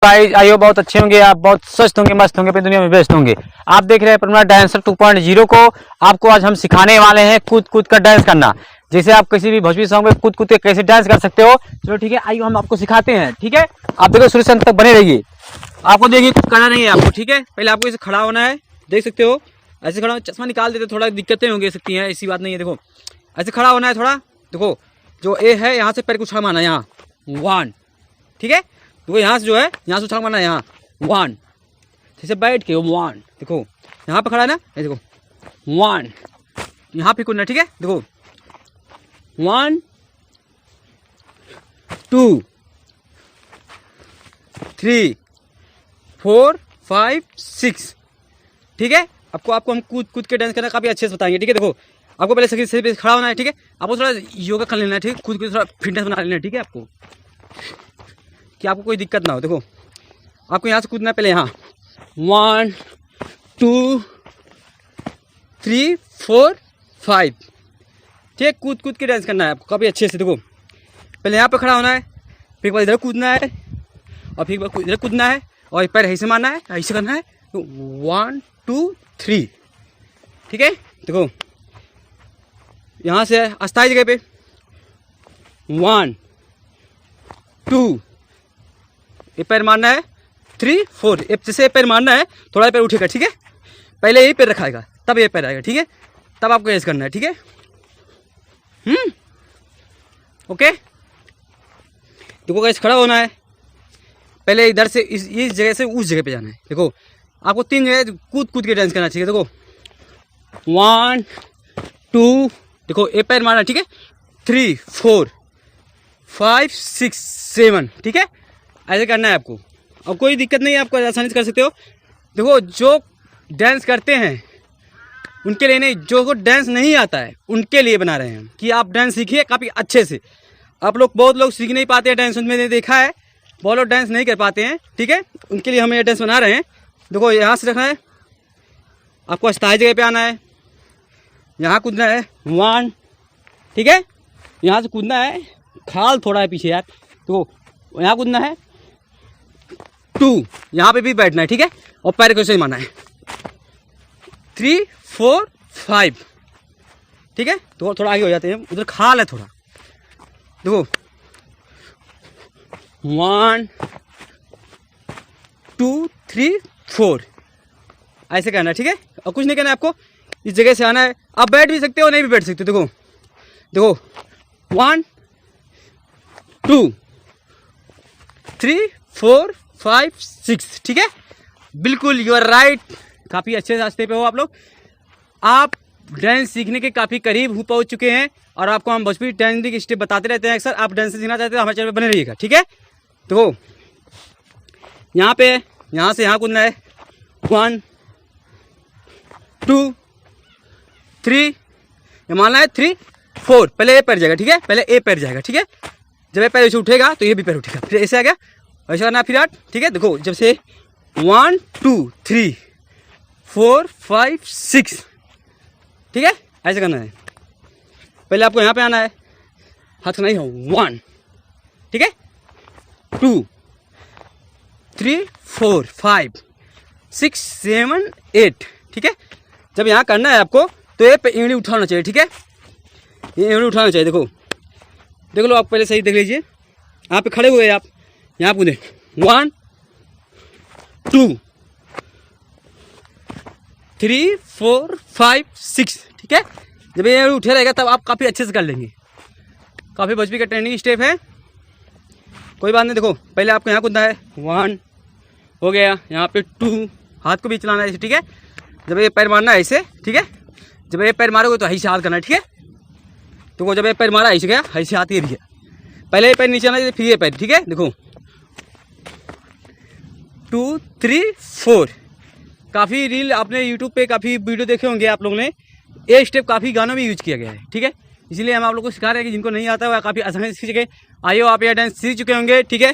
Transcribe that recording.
आइयो बहुत अच्छे होंगे, आप बहुत स्वस्थ होंगे, मस्त होंगे, अपनी दुनिया में व्यस्त होंगे। आप देख रहे हैं परमानेंट डांसर 2.0 को। आपको आज हम सिखाने वाले हैं कूद कूद कर डांस करना। जैसे आप किसी भी भोजपुरी सॉन्ग में कूद कूद के कैसे डांस कर सकते हो। चलो ठीक है, आइए हम आपको सिखाते हैं। ठीक है, आप देखो शुरू से अंत तक बने रहिए। आपको देखिए कुछ करना नहीं है आपको। ठीक है, पहले आपको ऐसे खड़ा होना है, देख सकते हो ऐसे खड़ा। चश्मा निकाल देते, थोड़ा दिक्कतें होंगी सकती हैं, ऐसी बात नहीं है। देखो ऐसे खड़ा होना है थोड़ा। देखो जो ए है यहाँ से पैर को उछाल मारना है, यहाँ 1। ठीक है, देखो यहाँ से जो है यहाँ से उछाल मारना है, यहाँ 1। जैसे बैठ के 1। देखो यहाँ पे खड़ा है ना, ये देखो 1, यहाँ पे कूदना। ठीक है, देखो 1 2 3 4 5 6। ठीक है, आपको हम कूद कूद के डांस करना काफ़ी अच्छे से बताएंगे। ठीक है, देखो आपको पहले सही पे खड़ा होना है। ठीक है, आपको थोड़ा योगा कर लेना है। ठीक है, कूद कूद थोड़ा फिटनेस बना लेना है। ठीक है, आपको कि आपको कोई दिक्कत ना हो। देखो आपको यहाँ से कूदना है पहले, यहाँ 1 2 3 4 5। ठीक है, कूद कूद के डांस करना है आपको काफ़ी अच्छे से। देखो पहले यहाँ पे खड़ा होना है, फिर एक बार इधर कूदना है, और फिर एक बार इधर कूदना है, और पैर ऐसे मारना है, ऐसे करना है। तो 1 2 3। ठीक है, देखो यहाँ से अस्थायी जगह पे 1 2, ये पैर मारना है, 3 4। जैसे पैर मारना है, थोड़ा पैर उठेगा। ठीक है, पहले यही पैर रखाएगा, तब ये पैर आएगा। ठीक है, तब आपको ऐसे करना है। ठीक है, ओके। देखो कैसे खड़ा होना है, पहले इधर से इस जगह से उस जगह पे जाना है। देखो आपको 3 जगह कूद कूद के डांस करना चाहिए। देखो 1 2, देखो ये पैर मारना। ठीक है, 3 4 5 6 7। ठीक है, ऐसे करना है आपको, और कोई दिक्कत नहीं है, आपको आसानी से कर सकते हो। देखो जो डांस करते हैं उनके लिए नहीं, जो को डांस नहीं आता है उनके लिए बना रहे हैं कि आप डांस सीखिए काफ़ी अच्छे से। आप लोग बहुत लोग सीख नहीं पाते हैं डांस, मैंने देखा है बहुत लोग डांस नहीं कर पाते हैं। ठीक है, उनके लिए हम ये डांस बना रहे हैं। देखो यहाँ से रखना है, आपको अस्थायी जगह पे आना है, यहाँ कूदना है 1। ठीक है, यहाँ से कूदना है, खाल थोड़ा है पीछे यार। तो यहाँ कूदना है 2, यहाँ पे भी बैठना है। ठीक है, और पैर को सही मारना है 3 4 5। ठीक है, तो थोड़ा आगे हो जाते हैं, उधर खाल है थोड़ा। देखो 1 2 3 4, ऐसे करना है। ठीक है, और कुछ नहीं करना है आपको, इस जगह से आना है। आप बैठ भी सकते हो, नहीं भी बैठ सकते हो। देखो देखो 1 2 3 4 5 6। ठीक है, बिल्कुल यू आर राइट, काफ़ी अच्छे रास्ते पे हो आप लोग। आप डांस सीखने के काफ़ी करीब हो पहुँच चुके हैं, और आपको हम भोजपुरी डांस की स्टेप बताते रहते हैं अक्सर। आप डांस सीखना चाहते हो हमारे चैनल पर बने रहिएगा। ठीक है, देखो यहाँ पे यहाँ से यहाँ कूदना है 1 2 3, ये मानना है 3 4। पहले ये पैर जाएगा। ठीक है, पहले ए पैर जाएगा। ठीक है, जब ये पैर ऐसे उठेगा तो ये भी पैर उठेगा, फिर ऐसे आ गया, ऐसे करना फिर 8। ठीक है, देखो जब से 1 2 3 4 5 6। ठीक है, ऐसे करना है। पहले आपको यहाँ पे आना है, हाथ नहीं हो 1। ठीक है, 2 3 4 5 6 7 8। ठीक है, जब यहाँ करना है आपको तो ये एड़ी उठाना चाहिए। ठीक है, ये एड़ी उठाना चाहिए। देखो देख लो, आप पहले सही देख लीजिए। यहाँ पे खड़े हुए आप, यहाँ कूदे 1 2 3 4 5 6। ठीक है, जब ये उठे रहेगा तब आप काफ़ी अच्छे से कर लेंगे। काफ़ी भोजपुरी का ट्रेंडिंग स्टेप है, कोई बात नहीं। देखो पहले आपको यहाँ कूदना है 1 हो गया, यहाँ पे 2, हाथ को भी चलाना है ऐसे। ठीक है, जब ये पैर मारना है ऐसे। ठीक है, जब ये पैर मारोगे तो ऐसे हाथ करना है। ठीक है, तो जब ये पैर मारा ऐसे गया, ऐसे हाथ ये गया, पहले ये पैर नीचे आना, फिर ये पैर। ठीक है, देखो 2 3 4। काफ़ी रील आपने यूट्यूब पे काफ़ी वीडियो देखे होंगे आप लोगों ने, ये स्टेप काफ़ी गानों में यूज किया गया है। ठीक है, इसलिए हम आप लोगों को सिखा रहे हैं कि जिनको नहीं आता है वह काफ़ी आसानी से सीख सके। आइए आप यह डांस सीख चुके होंगे। ठीक है,